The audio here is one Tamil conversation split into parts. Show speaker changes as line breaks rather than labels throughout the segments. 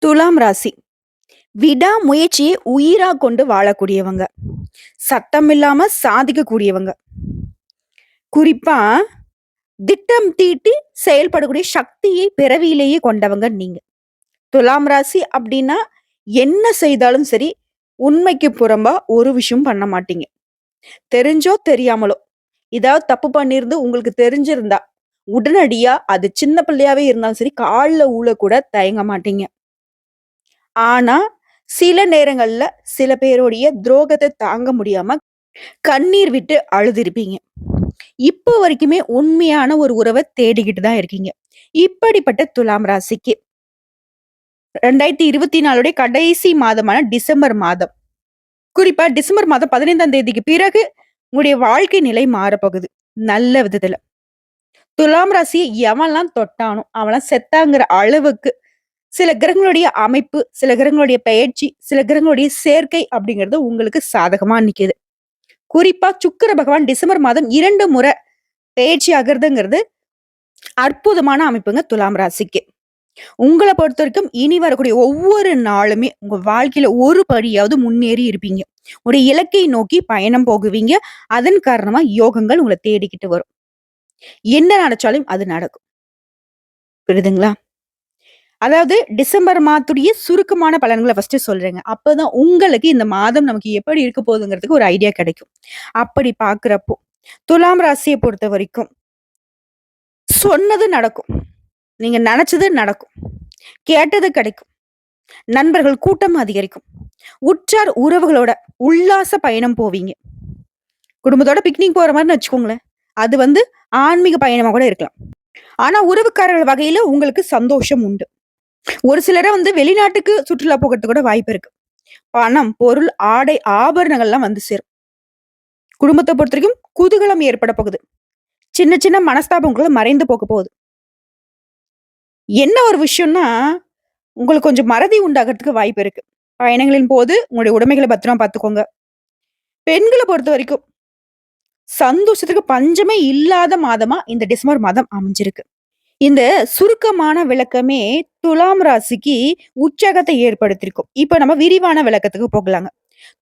துலாம் ராசி. விடாமுயற்சியை உயிரா கொண்டு வாழக்கூடியவங்க. சத்தமில்லாம சாதிக்கக்கூடியவங்க. குறிப்பா திட்டம் தீட்டி செயல்படக்கூடிய சக்தியை பிறவியிலேயே கொண்டவங்க நீங்க. துலாம் ராசி அப்படின்னா, என்ன செய்தாலும் சரி, உண்மைக்கு புறம்பா ஒரு விஷயம் பண்ண மாட்டீங்க. தெரிஞ்சோ தெரியாமலோ, ஏதாவது தப்பு பண்ணியிருந்து உங்களுக்கு தெரிஞ்சிருந்தா, உடனடியா அது சின்ன பிள்ளையாவே இருந்தாலும் சரி, கால்ல ஊழக்கூட தயங்க மாட்டீங்க. ஆனா, சில நேரங்கள்ல சில பேருடைய துரோகத்த தாங்க முடியாம கண்ணீர் விட்டு அழுதிருப்பீங்க. இப்போ வரைக்குமே உண்மையான ஒரு உறவ தேடிக்கிட்டு தான் இருக்கீங்க. இப்படிப்பட்ட துலாம் ராசிக்கு 2024 கடைசி மாதமான டிசம்பர் மாதம். குறிப்பா டிசம்பர் மாதம் 15ஆம் தேதிக்கு பிறகு உங்களுடைய வாழ்க்கை நிலை மாறப்போகுது. நல்ல விதத்துல. துலாம் ராசிய எவன்லாம் தொட்டானோ, அவன்லாம் செத்தாங்கிற அளவுக்கு சில கிரகங்களுடைய அமைப்பு, சில கிரகங்களுடைய பெயர்ச்சி, சில கிரகங்களுடைய சேர்க்கை அப்படிங்கிறது உங்களுக்கு சாதகமா நிக்குது. குறிப்பா சுக்கிர பகவான் டிசம்பர் மாதம் 2 முறை பெயர்ச்சி ஆகுறதுங்கிறது அற்புதமான அமைப்புங்க துலாம் ராசிக்கு. உங்கள பொறுத்தவரைக்கும் இனி வரக்கூடிய ஒவ்வொரு நாளுமே உங்க வாழ்க்கையில ஒரு படியாவது முன்னேறி இருப்பீங்க. ஒரு இலக்கை நோக்கி பயணம் போகுவீங்க. அதன் காரணமா யோகங்கள் உங்கள தேடிக்கிட்டு வரும். என்ன நெனச்சாலும் அது நடக்கும். புரியுதுங்களா? அதாவது டிசம்பர் மாதத்துடைய சுருக்கமான பலன்கள ஃபர்ஸ்ட்டு சொல்றேங்க. அப்பதான் உங்களுக்கு இந்த மாதம் நமக்கு எப்படி இருக்க போகுதுங்கிறதுக்கு ஒரு ஐடியா கிடைக்கும். அப்படி பார்க்கிறப்போ, துலாம் ராசிய பொறுத்தவரைக்கும் சொன்னது நடக்கும். நீங்க நெனச்சது நடக்கும். கேட்டது கிடைக்கும். நண்பர்கள் கூட்டம் அதிகரிக்கும். உற்றார் உறவுகளோட உல்லாச பயணம் போவீங்க. குடும்பத்தோட பிக்னிக் போற மாரின்னு வச்சுக்கோங்களேன். அது ஆன்மீக பயணமா கூட இருக்கலாம். ஆனா உறவுக்காரர்கள் வகையில உங்களுக்கு சந்தோஷம் உண்டு. ஒரு சிலர வெளிநாட்டுக்கு சுற்றுலா போகறதுக்கு கூட வாய்ப்பு இருக்கு. பணம், பொருள், ஆடை, ஆபரணங்கள்லாம் வந்து சேரும். குடும்பத்த பொறுத்தவரைக்கும் குதூகலம் ஏற்பட போகுது. சின்ன சின்ன மனஸ்தாபங்களும் மறைந்து போக போகுது. என்ன ஒரு விஷயம்னா, உங்களுக்கு கொஞ்சம் மறதி உண்டாகறதுக்கு வாய்ப்பு இருக்கு. பயணங்களின் போது உங்களுடைய உடைமைகள பத்திரமா பார்த்துக்கோங்க. பெண்கள பொறுத்தவரைக்கும் சந்தோஷத்துக்கு பஞ்சமே இல்லாத மாதமா இந்த டிசம்பர் மாதம் அமைஞ்சிருக்கு. இந்த சுருக்கமான விளக்கமே துலாம் ராசிக்கு உற்சாகத்தை ஏற்படுத்தியிருக்கும். இப்ப நம்ம விரிவான விளக்கத்துக்கு போகலாங்க.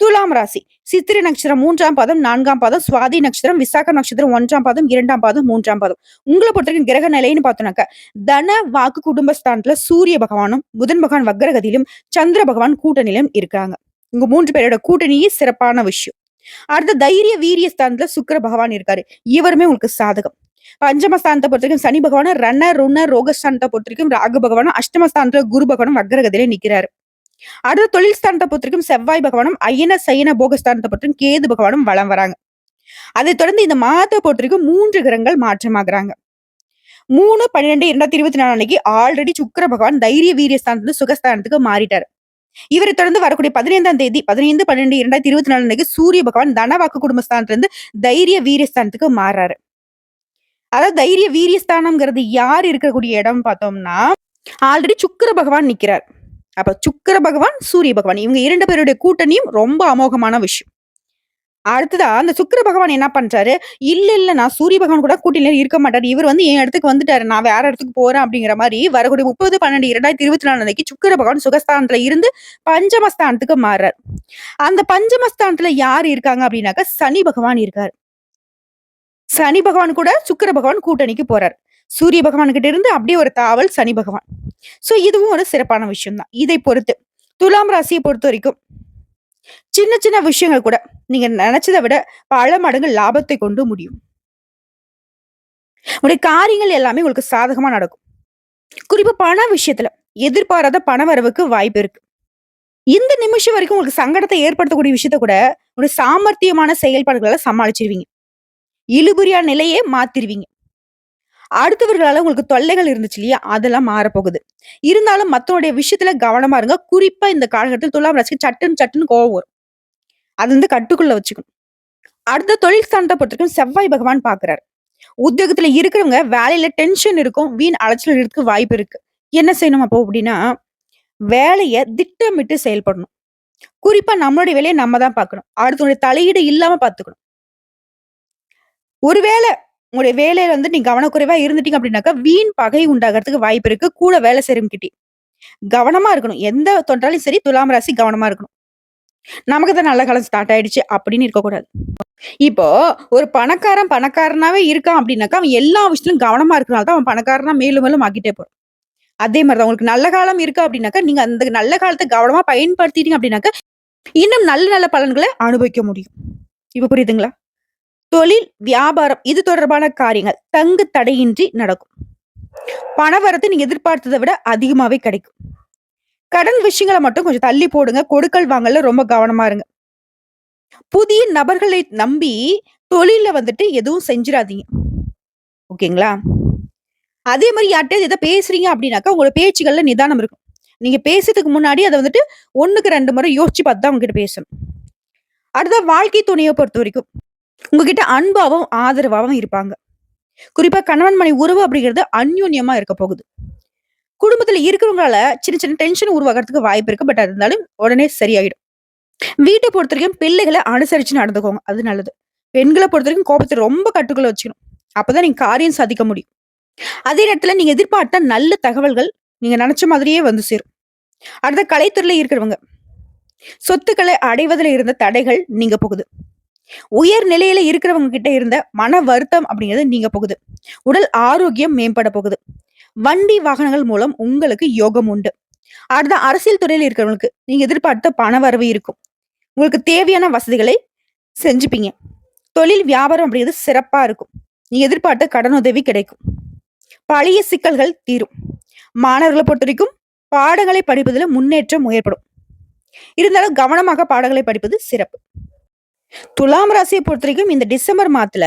துலாம் ராசி சித்திரை நட்சத்திரம் 3ஆம் பாதம், 4ஆம் பாதம், சுவாதி நட்சத்திரம், விசாக நட்சத்திரம் 1ஆம் பாதம், 2ஆம் பாதம், 3ஆம் பாதம். உங்கள பொறுத்தவரைக்கும் கிரக நிலைன்னு பார்த்தோம்னாக்க, தன, வாக்கு, குடும்பஸ்தானத்துல சூரிய பகவானும், புதன் பகவான் வக்ரகதியிலும், சந்திர பகவான் கூட்டணியிலும் இருக்காங்க. உங்க 3 பேரோட கூட்டணியே சிறப்பான விஷயம். அடுத்து தைரிய, வீரிய ஸ்தானத்துல சுக்கிர பகவான் இருக்காரு. இவருமே உங்களுக்கு சாதகம். பஞ்சமஸ்தானத்த பொறுத்தவரைக்கும் சனி பகவானும், ரண, ருண, ரோகஸ்தானத்த பொறுத்தவரைக்கும் ராகு பகவானும், அஷ்டமஸ்தானத்துல குரு பகவானும் வக்ரகதியில நிக்கிறாரு. அடுத்து தொழில் ஸ்தானத்த பொறுத்தவரைக்கும் செவ்வாய் பகவானும், அயன, சயன, போகஸ்தானத்த பொறுத்தவரைக்கும் கேது பகவானும் வலம் வராங்க. அதைத் தொடர்ந்து இந்த மாதத்தை பொறுத்தவரைக்கும் 3 கிரகங்கள் மாற்றமாகுறாங்க. 3/12/2024 அன்னைக்கு ஆல்ரெடி சுக்கிர பகவான் தைரிய வீரிய ஸ்தானத்துல சுகஸ்தானத்துக்கு மாறிட்டாரு. இவரை தொடர்ந்து வரக்கூடிய 15ஆம் தேதி 15/12/2024 அன்னைக்கு சூரிய பகவான் தனவாக்கு குடும்பஸ்தானத்துல இருந்து தைரிய வீரியஸ்தானத்துக்கு மாறாரு. அதாவது தைரிய வீரியஸ்தானம்ங்கிறது யார் இருக்கக்கூடிய இடம் பார்த்தோம்னா, ஆல்ரெடி சுக்கிர பகவான் நிக்கிறார். அப்ப சுக்கிர பகவான், சூரிய பகவான் இவங்க 2 பேருடைய கூட்டணியும் ரொம்ப அமோகமான விஷயம். அடுத்ததா அந்த சுக்கிர பகவான் என்ன பண்றாரு, இல்ல நான் சூரிய பகவான் கூட கூட்டணியில இருக்க மாட்டாரு. இவர் என் இடத்துக்கு வந்துட்டாரு. நான் வேற இடத்துக்கு போறேன் அப்படிங்கிற மாரி வரக்கூடிய 30/12/2024 அன்னைக்கு சுக்கிர பகவான் சுகஸ்தானத்துல இருந்து பஞ்சமஸ்தானத்துக்கு மாறுறார். அந்த பஞ்சமஸ்தானத்துல யார் இருக்காங்க அப்படின்னாக்க சனி பகவான் இருக்காரு. சனி பகவான் கூட சுக்கிர பகவான் கூட்டணிக்கு போறார். சூரிய பகவான் கிட்ட இருந்து அப்படியே ஒரு தாவல் சனி பகவான். சோ இதுவும் ஒரு சிறப்பான விஷயம் தான். இதை பொறுத்து துலாம் ராசியை பொறுத்த வரைக்கும் சின்ன சின்ன விஷயங்கள் கூட நீங்க நினைச்சதை விட பல மடங்கு லாபத்தை கொண்டு முடியும். உங்களுடைய காரியங்கள் எல்லாமே உங்களுக்கு சாதகமா நடக்கும். குறிப்பா பண விஷயத்துல எதிர்பாராத பண வரவுக்கு வாய்ப்பு இருக்கு. இந்த நிமிஷம் வரைக்கும் உங்களுக்கு சங்கடத்தை ஏற்படுத்தக்கூடிய விஷயத்த கூட ஒரு சாமர்த்தியமான செயல்பாடுகளால சமாளிச்சிருவீங்க. இழுபறியான நிலையே மாத்திருவீங்க. அடுத்தவர்களால உங்களுக்கு தொல்லைகள் இருந்துச்சு இல்லையா? அதெல்லாம் மாறப்போகுது. இருந்தாலும் மத்தவங்களுடைய விஷயத்துல கவனமா இருங்க. குறிப்பா இந்த காலகட்டத்தில் துலாம் ராசிக்கு சட்டுன்னு சட்டுன்னு கோவம் வரும். அது கட்டுக்குள்ள வச்சுக்கணும். அடுத்த தொழில் ஸ்தானத்த பொறுத்தவரைக்கும் செவ்வாய் பகவான் பார்க்கிறார். உத்தியோகத்துல இருக்கிறவங்க வேலையில டென்ஷன் இருக்கும். வீண் அலைச்சல் இருக்க வாய்ப்பு இருக்கு. என்ன செய்யணும் அப்போ அப்படின்னா, வேலைய திட்டமிட்டு செயல்படணும். குறிப்பா நம்மளுடைய வேலைய நம்ம தான் பார்க்கணும். அடுத்தவங்களுடைய தலையீடு இல்லாம பார்த்துக்கணும். ஒருவேளை உங்களுடைய வேலையில நீங்க கவனக்குறைவா இருந்துட்டீங்க அப்படின்னாக்கா, வீண் பகை உண்டாகறதுக்கு வாய்ப்பு இருக்கு. கூட வேலை செய்றவங்ககிட்டயும். கவனமா இருக்கணும். எந்த தொட்டாலும் சரி துலாம் ராசி கவனமா இருக்கணும். நமக்கு தான் நல்ல காலம் ஸ்டார்ட் ஆயிடுச்சு அப்படின்னு இருக்கக்கூடாது. இப்போ ஒரு பணக்காரன் பணக்காரனாவே இருக்கான் அப்படின்னாக்கா, அவன் எல்லா விஷயத்திலும் கவனமா இருக்கனால தான் அவன் பணக்காரனா மேலும் மேலும் ஆக்கிட்டே போறான். அதே மாரி தான் உங்களுக்கு நல்ல காலம் இருக்கு அப்படின்னாக்கா, நீங்க அந்த நல்ல காலத்த கவனமா பயன்படுத்திட்டீங்க அப்படின்னாக்கா, இன்னும் நல்ல நல்ல பலன்கள அனுபவிக்க முடியும். இப்ப புரியுதுங்களா? தொழில், வியாபாரம் இது தொடர்பான காரியங்கள் தங்கு தடையின்றி நடக்கும். பணவரத்து நீங்க எதிர்பார்த்தத விட அதிகமாவே கிடைக்கும். கடன் விஷயங்கள மட்டும் கொஞ்சம் தள்ளி போடுங்க. கொடுக்கல் வாங்கல்ல ரொம்ப கவனமா இருங்க. புதிய நபர்களை நம்பி தொழில்ல வந்துட்டு எதுவும் செஞ்சிராதீங்க. ஓகேங்களா? அதே மாரி யார்ட்டயாவது ஏதோ பேசுறீங்க அப்படின்னாக்கா, உங்களோட பேச்சுகள்ல நிதானம் இருக்கும். நீங்க பேசுறதுக்கு முன்னாடி அத வந்துட்டு 1க்கு 2 முறை யோசிச்சு பார்த்து தான் அவங்ககிட்ட பேசணும். அடுத்ததா வாழ்க்கை துணைய பொறுத்தவரைக்கும், உங்ககிட்ட அன்பாவும், ஆதரவாவும் இருப்பாங்க. குறிப்பா கணவன் மனைவி உறவு அப்படிங்கிறது அந்யோன்யமா இருக்க போகுது. குடும்பத்துல இருக்கிறவங்களால சின்ன சின்ன டென்ஷன் உருவாகுறதுக்கு வாய்ப்பு இருக்கு. பட் அது இருந்தாலும் உடனே சரியாயிடும். வீட்ட பொறுத்தவரைக்கும் பிள்ளைகள அனுசரிச்சு நடந்துக்கோங்க. அது நல்லது. பெண்கள பொறுத்தவரைக்கும் கோபத்த ரொம்ப கட்டுக்குள்ள வச்சுக்கணும். அப்பதான் நீங்க காரியம் சாதிக்க முடியும். அதே நேரத்துல நீங்க எதிர்பார்த்த நல்ல தகவல்கள் நீங்க நெனச்ச மாதிரியே வந்து சேரும். அடுத்த கலைத்துறையில இருக்கிறவங்க, சொத்துக்களை அடைவதில இருந்த தடைகள் நீங்க போகுது. உயர் நிலையில இருக்கிறவங்க கிட்ட இருந்த மன வருத்தம் அப்படிங்கிறது நீங்க போகுது. உடல் ஆரோக்கியம் மேம்பட போகுது. வண்டி வாகனங்கள் மூலம் உங்களுக்கு யோகம் உண்டு. அடுத்த அரசியல் துறையில இருக்கிறவங்களுக்கு நீங்க எதிர்பார்த்த பண வரவு இருக்கும். உங்களுக்கு தேவையான வசதிகளை செஞ்சுப்பீங்க. தொழில் வியாபாரம் அப்படிங்கிறது சிறப்பா இருக்கும். நீங்க எதிர்பார்த்த கடனுதவி கிடைக்கும். பழைய சிக்கல்கள் தீரும். மாணவர்களை பொறுத்தவரைக்கும் பாடங்களை படிப்பதில முன்னேற்றம் ஏற்படும். இருந்தாலும் கவனமாக பாடங்களை படிப்பது சிறப்பு. துலாம் ராசியை பொறுத்தவரைக்கும் இந்த டிசம்பர் மாதத்துல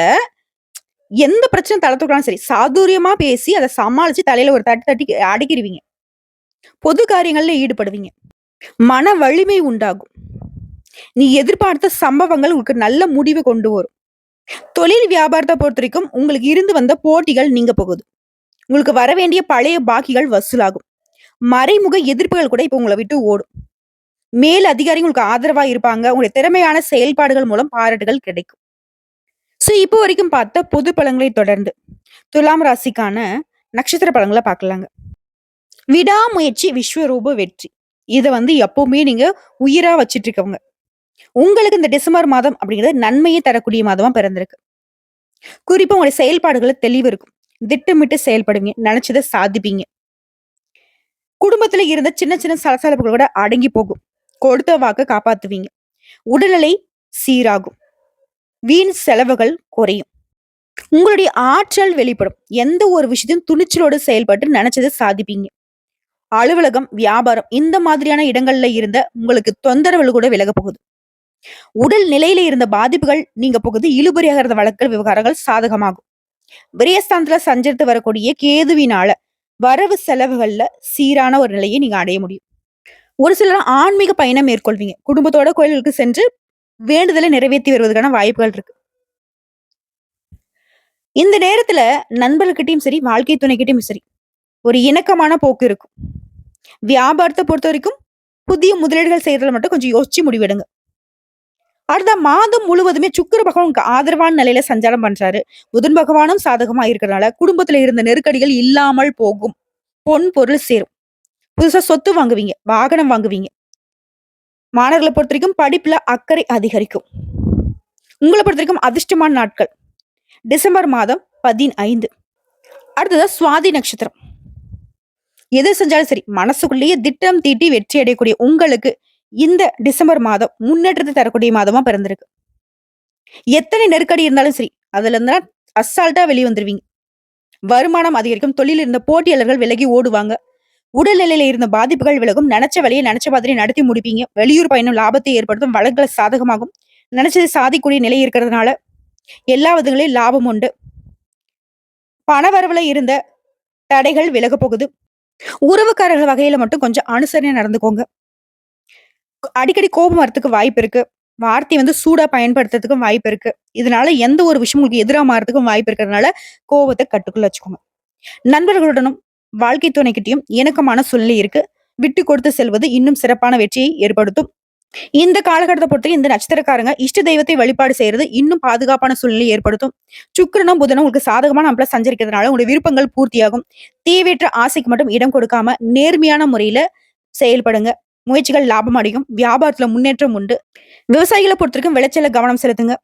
எந்த பிரச்சனை தல தூக்கினாலும் சரி, சாதுரியமா பேசி அத சமாளிச்சு தலையில ஒரு தட்டு தட்டி அடக்கிருவீங்க. பொது காரியங்கள்ல ஈடுபடுவீங்க. மன வலிமை உண்டாகும். நீ எதிர்பார்த்த சம்பவங்கள் உங்களுக்கு நல்ல முடிவு கொண்டு வரும். தொழில் வியாபாரத்த பொறுத்தவரைக்கும் உங்களுக்கு இருந்து வந்த போட்டிகள் நீங்க போகுது. உங்களுக்கு வரவேண்டிய பழைய பாக்கிகள் வசூலாகும். மறைமுக எதிர்ப்புகள் கூட இப்ப உங்கள விட்டு ஓடும். மேல் அதிகாரிகள் உங்களுக்கு ஆதரவா இருப்பாங்க. உங்களுடைய திறமையான செயல்பாடுகள் மூலம் பாராட்டுகள் கிடைக்கும். இப்போ வரைக்கும் பார்த்த பொது பலன்களை தொடர்ந்து துலாம் ராசிக்கான நட்சத்திர பலன்கள பார்க்கலாங்க. விடாமுயற்சி விஸ்வரூப வெற்றி. இத வந்து எப்பவுமே நீங்க உயிரா வச்சுட்டு இருக்கவங்க. உங்களுக்கு இந்த டிசம்பர் மாதம் அப்படிங்கிறது நன்மையை தரக்கூடிய மாதமா பிறந்திருக்கு. குறிப்பா உங்களுடைய செயல்பாடுகள்ல தெளிவு இருக்கும். திட்டமிட்டு செயல்படுவீங்க. நினைச்சத சாதிப்பீங்க. குடும்பத்துல இருந்த சின்ன சின்ன சலசலப்புகள் கூட அடங்கி போகும். கொடுத்த வாக்க காப்பாத்துவீங்க. உடல்நிலை சீராகும். வீண் செலவுகள் குறையும். உங்களுடைய ஆற்றல் வெளிப்படும். எந்த ஒரு விஷயத்தையும் துணிச்சலோடு செயல்பட்டு நினைச்சதை சாதிப்பீங்க. அலுவலகம், வியாபாரம் இந்த மாதிரியான இடங்கள்ல இருந்த உங்களுக்கு தொந்தரவுகள் கூட விலக போகுது. உடல் நிலையில இருந்த பாதிப்புகள் நீங்க போகுது. இழுபறியாக இருந்த வழக்கல் விவகாரங்கள் சாதகமாகும். விரயஸ்தானத்துல சஞ்சரித்து வரக்கூடிய கேதுவினால வரவு செலவுகள்ல சீரான ஒரு நிலையை நீங்க அடைய முடியும். ஒரு சிலர் ஆன்மீக பயணம் மேற்கொள்வீங்க. குடும்பத்தோட கோயில்களுக்கு சென்று வேண்டுதலை நிறைவேற்றி வருவதற்கான வாய்ப்புகள் இருக்கு. இந்த நேரத்துல நண்பர்கிட்டயும் சரி, வாழ்க்கை துணைக்கிட்டயும் சரி, ஒரு இணக்கமான போக்கு இருக்கும். வியாபாரத்தை பொறுத்த வரைக்கும் புதிய முதலீடுகள் செய்யறதுல மட்டும் கொஞ்சம் யோசிச்சு முடிவெடுங்க. அடுத்த மாதம் முழுவதுமே சுக்கிர பகவான் உங்களுக்கு ஆதரவான நிலையில சஞ்சாரம் பண்றாரு. புதன் பகவானும் சாதகமா இருக்கிறதுனால குடும்பத்துல இருந்த நெருக்கடிகள் இல்லாமல் போகும். பொன் பொருள் சேரும். புதுசா சொத்து வாங்குவீங்க, வாகனம் வாங்குவீங்க. மாணவர்களை பொறுத்த வரைக்கும் படிப்புல அக்கறை அதிகரிக்கும். உங்களை பொறுத்த வரைக்கும் அதிர்ஷ்டமான நாட்கள் டிசம்பர் மாதம் 15. அடுத்ததா சுவாதி நட்சத்திரம். எது செஞ்சாலும் சரி மனசுக்குள்ளேயே திட்டம் தீட்டி வெற்றி அடையக்கூடிய உங்களுக்கு இந்த டிசம்பர் மாதம் முன்னேற்றத்தை தரக்கூடிய மாதமா பிறந்திருக்கு. எத்தனை நெருக்கடி இருந்தாலும் சரி அதுல இருந்தா அசால்ட்டா வெளியே வந்துருவீங்க. வருமானம் அதிகரிக்கும். தொழில் இருந்த போட்டியாளர்கள் விலகி ஓடுவாங்க. உடல்நிலையில இருந்த பாதிப்புகள் விலகும். நினைச்ச வேலையை நினைச்ச மாதிரி நடத்தி முடிப்பீங்க. வெளியூர் பயணம் லாபத்தை ஏற்படுத்தும். வழக்குகள் சாதகமாகும். நினைச்சது சாதிக்கூடிய நிலை இருக்கிறதுனால எல்லா விதங்களையும் லாபம் உண்டு. பணவரவுல இருந்த தடைகள் விலக போகுது. உறவுக்காரர்கள் வகையில மட்டும் கொஞ்சம் அனுசரணை நடந்துக்கோங்க. அடிக்கடி கோபம் வரத்துக்கு வாய்ப்பு இருக்கு. வார்த்தை வந்து சூடா பயன்படுத்துறதுக்கும் வாய்ப்பு இருக்கு. இதனால எந்த ஒரு விஷயம் உங்களுக்கு எதிராக மாறதுக்கும் வாய்ப்பு இருக்கிறதுனால கோபத்தை கட்டுக்குள்ள வச்சுக்கோங்க. நண்பர்களுடனும் வாழ்க்கை துணைக்கிட்டையும் இணக்கமான சூழ்நிலை இருக்கு. விட்டு கொடுத்து செல்வது இன்னும் சிறப்பான வெற்றியை ஏற்படுத்தும். இந்த காலகட்டத்த பொறுத்தவரைக்கும் இந்த நட்சத்திரக்காரங்க இஷ்ட தெய்வத்தை வழிபாடு செய்றது இன்னும் பாதுகாப்பான சூழ்நிலையை ஏற்படுத்தும். சுக்கிரனும், புதனும் உங்களுக்கு சாதகமான அமைப்புல சஞ்சரிக்கிறதுனால உங்களுடைய விருப்பங்கள் பூர்த்தியாகும். தேவையற்ற ஆசைக்கு மட்டும் இடம் கொடுக்காம நேர்மையான முறையில செயல்படுங்க. முயற்சிகள் லாபம் அடையும். வியாபாரத்துல முன்னேற்றம் உண்டு. விவசாயிகள பொறுத்தவரைக்கும் விளைச்சல்ல கவனம் செலுத்துங்க.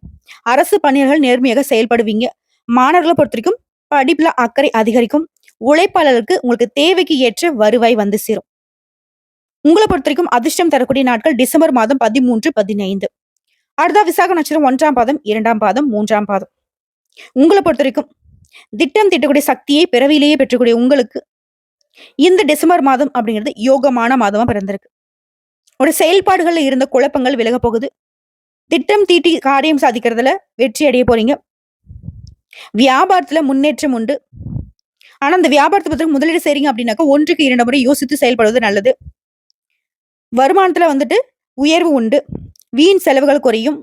அரசு பணியாளர்கள் நேர்மையாக செயல்படுவீங்க. மாணவர்கள பொறுத்தவரைக்கும் படிப்புல அக்கறை அதிகரிக்கும். உழைப்பாளர்களுக்கு உங்களுக்கு தேவைக்கு ஏற்ற வருவாய் வந்து சேரும். உங்கள பொறுத்தவரைக்கும் அதிர்ஷ்டம் தரக்கூடிய நாட்கள் டிசம்பர் மாதம் 13, 15. அடுத்தா விசாக நட்சத்திரம் 1ஆம் பாதம், 2ஆம் பாதம், 3ஆம் பாதம். உங்கள பொறுத்தவரைக்கும் திட்டம் தீட்டக்கூடிய சக்தியை பிறவியிலேயே பெற்றக்கூடிய உங்களுக்கு இந்த டிசம்பர் மாதம் அப்படிங்கிறது யோகமான மாதமா பிறந்திருக்கு. உங்களுடைய செயல்பாடுகள்ல இருந்த குழப்பங்கள் விலகப் போகுது. திட்டம் தீட்டி காரியம் சாதிக்கிறதுல வெற்றி அடைய போறீங்க. வியாபாரத்துல முன்னேற்றம் உண்டு. ஆனா அந்த வியாபாரத்தை பத்தி முதலீடு செய்றீங்க அப்படின்னாக்கா 1க்கு 2 முறை யோசித்து செயல்படுவது நல்லது. வருமானத்துல வந்துட்டு உயர்வு உண்டு. வீண் செலவுகள் குறையும்.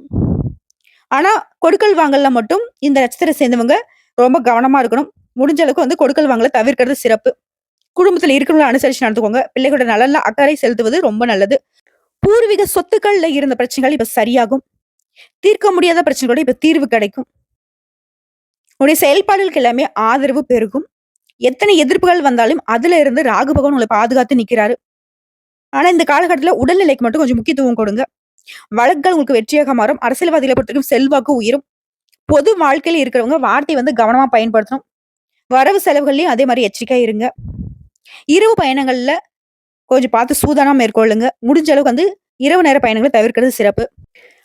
ஆனா கொடுக்கல் வாங்கல்ல மட்டும் இந்த நட்சத்திரம் சேர்ந்தவங்க ரொம்ப கவனமா இருக்கணும். முடிஞ்ச அளவுக்கு வந்து கொடுக்கல் வாங்கல தவிர்க்கிறது சிறப்பு. குடும்பத்துல இருக்கிறவங்கள அனுசரிச்சு நடந்துக்கோங்க. பிள்ளைகளோட நலன்ல அக்கறை செலுத்துவது ரொம்ப நல்லது. பூர்வீக சொத்துக்கள்ல இருந்த பிரச்சனைகள் இப்ப சரியாகும். தீர்க்க முடியாத பிரச்சனைகளோட இப்ப தீர்வு கிடைக்கும். உங்களுடைய செயல்பாடுகளுக்கு எல்லாமே ஆதரவு பெருகும். எத்தனை எதிர்ப்புகள் வந்தாலும் அதுல இருந்து ராகு பகவான் உங்களை பாதுகாத்து நிக்கிறாரு. ஆனா இந்த காலகட்டத்துல உடல்நிலைக்கு மட்டும் கொஞ்சம் முக்கியத்துவம் கொடுங்க. வழக்குகள் உங்களுக்கு வெற்றியாக மாறும். அரசியல்வாதிகளை பொறுத்தவரைக்கும் செல்வாக்கு உயரும். பொது வாழ்க்கையில இருக்கிறவங்க வார்த்தை வந்து கவனமா பயன்படுத்தணும். வரவு செலவுகள்லயும் அதே மாதிரி எச்சரிக்கையா இருங்க. இரவு பயணங்கள்ல கொஞ்சம் பார்த்து சூதானமா மேற்கொள்ளுங்க. முடிஞ்ச அளவுக்கு வந்து இரவு நேர பயணங்களை தவிர்க்கிறது சிறப்பு.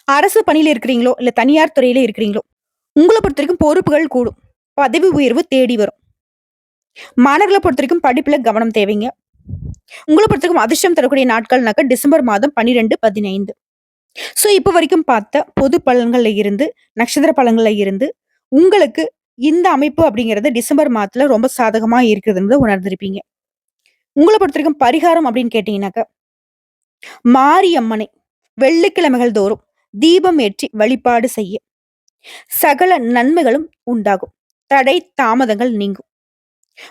அரசு பணியில இருக்கிறீங்களோ இல்ல தனியார் துறையில இருக்கிறீங்களோ உங்களை பொறுத்த வரைக்கும் பொறுப்புகள் கூடும். பதவி உயர்வு தேடி வரும். மாணவர்களை பொறுத்த வரைக்கும் படிப்புல கவனம் தேவைங்க. உங்களை பொறுத்த வரைக்கும் அதிர்ஷ்டம் தரக்கூடிய நாட்கள்னாக்க டிசம்பர் மாதம் 12, 15. சோ இப்ப வரைக்கும் பார்த்த பொது பலன்கள்ல இருந்து நட்சத்திர பலன்கள்ல இருந்து உங்களுக்கு இந்த அமைப்பு அப்படிங்கிறது டிசம்பர் மாதத்துல ரொம்ப சாதகமா இருக்குதுன்னு உணர்ந்திருப்பீங்க. உங்கள பொறுத்தவரைக்கும் பரிகாரம் அப்படின்னு கேட்டீங்கன்னாக்க, மாரியம்மனை வெள்ளிக்கிழமைகள் தோறும் தீபம் ஏற்றி வழிபாடு செய்ய சகல நன்மைகளும் உண்டாகும். தடை தாமதங்கள் நீங்கும்.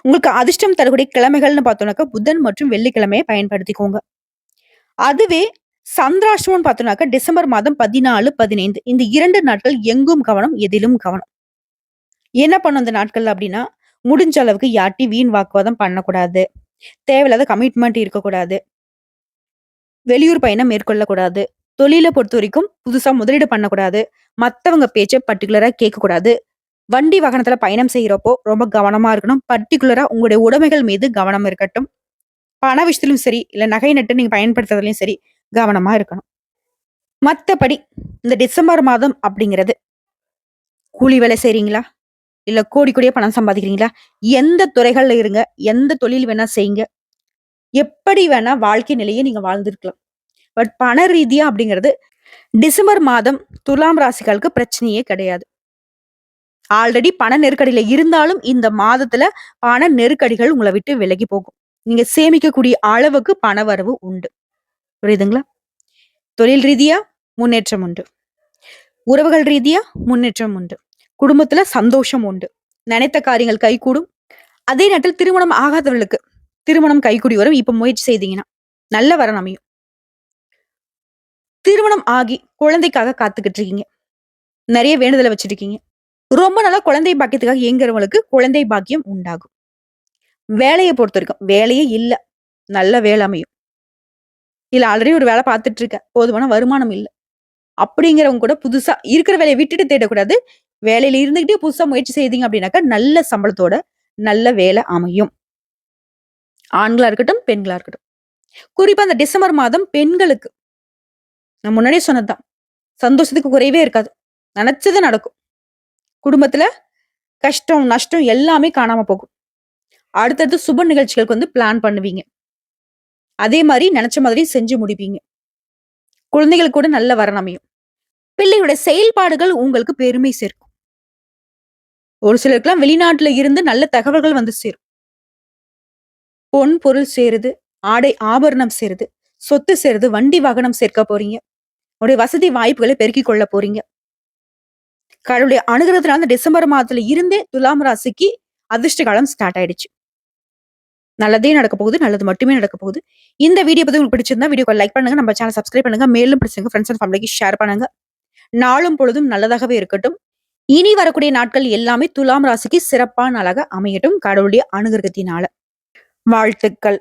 உங்களுக்கு அதிர்ஷ்டம் தரக்கூடிய கிழமைகள்னு பார்த்தோம்னாக்கா புதன் மற்றும் வெள்ளிக்கிழமையை பயன்படுத்திக்கோங்க. அதுவே சந்திராஷ்டமம் பார்த்தோம்னாக்கா டிசம்பர் மாதம் 14, 15 இந்த 2 நாட்கள் எங்கும் கவனம், எதிலும் கவனம். என்ன பண்ணும் அந்த நாட்கள்ல அப்படின்னா, முடிஞ்ச அளவுக்கு யார்ட்டையும் வீண் வாக்குவாதம் பண்ணக்கூடாது. தேவையில்லாத கமிட்மெண்ட் இருக்கக்கூடாது. வெளியூர் பயணம் மேற்கொள்ளக்கூடாது. தொழில பொறுத்தவரைக்கும் புதுசா முதலீடு பண்ணக்கூடாது. மத்தவங்க பேச்ச பர்ட்டிகுலரா கேட்கக்கூடாது. வண்டி வாகனத்துல பயணம் செய்யறப்போ ரொம்ப கவனமா இருக்கணும். பர்ட்டிகுலரா உங்களுடைய உடைமைகள் மீது கவனம் இருக்கட்டும். பண விஷயத்திலும் சரி, இல்ல நகை நட்டு நீங்க பயன்படுத்துறதுலயும் சரி, கவனமா இருக்கணும். மத்தபடி இந்த டிசம்பர் மாதம் அப்படிங்கிறது கூலி வேலை செய்றீங்களா? இல்ல கோடி கோடியா பணம் சம்பாதிக்கிறீங்களா? எந்த துறைகள்ல இருங்க, எந்த தொழில் வேணா செய்யுங்க. எப்படி வேணா வாழ்க்கை நிலையை நீங்க வாழ்ந்திருக்கலாம். பட் பண ரீதியா அப்படிங்கிறது டிசம்பர் மாதம் துலாம் ராசிகளுக்கு பிரச்சனையே கிடையாது. ஆல்ரெடி பண நெருக்கடியில இருந்தாலும் இந்த மாதத்துல பண நெருக்கடிகள் உங்களை விட்டு விலகி போகும். நீங்க சேமிக்கக்கூடிய அளவுக்கு பண வரவு உண்டு. புரியுதுங்களா? தொழில் ரீதியா முன்னேற்றம் உண்டு. உறவுகள் ரீதியா முன்னேற்றம் உண்டு. குடும்பத்துல சந்தோஷம் உண்டு. நினைத்த காரியங்கள் கைகூடும். அதே நேரத்தில் திருமணம் ஆகாதவர்களுக்கு திருமணம் கைகூடி வரும். இப்ப முயற்சி செய்தீங்கன்னா நல்ல வரன் அமையும். திருமணம் ஆகி குழந்தைக்காக காத்துக்கிட்டு இருக்கீங்க. நிறைய வேண்டுதலை வச்சிருக்கீங்க. ரொம்ப நாளா குழந்தை பாக்கியத்துக்காக ஏங்குறவங்களுக்கு குழந்தை பாக்கியம் உண்டாகும். வேலையை பொறுத்த வரைக்கும் வேலையே இல்ல. நல்ல வேலை அமையும். இல்ல ஆல்ரெடி ஒரு வேலை பார்த்துட்டு இருக்க. போதுமான வருமானம் இல்ல. அப்படிங்கிறவங்க கூட புதுசா இருக்கிற வேலையை விட்டுட்டு தேடக்கூடாது. வேலையில இருந்துகிட்டே புதுசா முயற்சி செய்தீங்க அப்படின்னாக்கா நல்ல சம்பளத்தோட நல்ல வேலை அமையும். ஆண்களா இருக்கட்டும், பெண்களா இருக்கட்டும். குறிப்பா அந்த டிசம்பர் மாதம் பெண்களுக்கு நான் முன்னாடியே சொன்னதுதான். சந்தோஷத்துக்கு குறைவே இருக்காது. நினைச்சது நடக்கும். குடும்பத்துல கஷ்டம், நஷ்டம் எல்லாமே காணாம போகும். அடுத்தடுத்து சுப நிகழ்ச்சிகளுக்கு வந்து பிளான் பண்ணுவீங்க. அதே மாதிரி நினைச்ச மாதிரி செஞ்சு முடிப்பீங்க. குழந்தைகளுக்கு கூட நல்ல வரன் அமையும். பிள்ளைகளுடைய செயல்பாடுகள் உங்களுக்கு பெருமை சேர்க்கும். ஒரு சிலருக்குலாம் வெளிநாட்டுல இருந்து நல்ல தகவல்கள் வந்து சேரும். பொன் பொருள் சேருது, ஆடை ஆபரணம் சேருது, சொத்து சேருது, வண்டி வாகனம் சேர்க்க போறீங்க. உங்களுடைய வசதி வாய்ப்புகளை பெருக்கிக் கொள்ள போறீங்க. கடவுளுடைய அனுகிரகத்தினால இந்த டிசம்பர் மாதத்துல இருந்தே துலாம் ராசிக்கு அதிர்ஷ்ட காலம் ஸ்டார்ட் ஆயிடுச்சு. நல்லதே நடக்க போகுது. நல்லது மட்டுமே நடக்க போகுது. இந்த வீடியோ பத்தி உங்களுக்கு பிடிச்சிருந்தா வீடியோக்கு லைக் பண்ணுங்க. நம்ம சேனல் சப்ஸ்கிரைப் பண்ணுங்க. மேலும் பிடிச்சவங்க ஃப்ரெண்ட்ஸ் அண்ட் ஃபேமிலிக்கு ஷேர் பண்ணுங்க. நாளும் பொழுதும் நல்லதாகவே இருக்கட்டும். இனி வரக்கூடிய நாட்கள் எல்லாமே துலாம் ராசிக்கு சிறப்பான நாளாக அமையட்டும். கடவுளுடைய அனுகிரகத்தினால. வாழ்த்துக்கள்.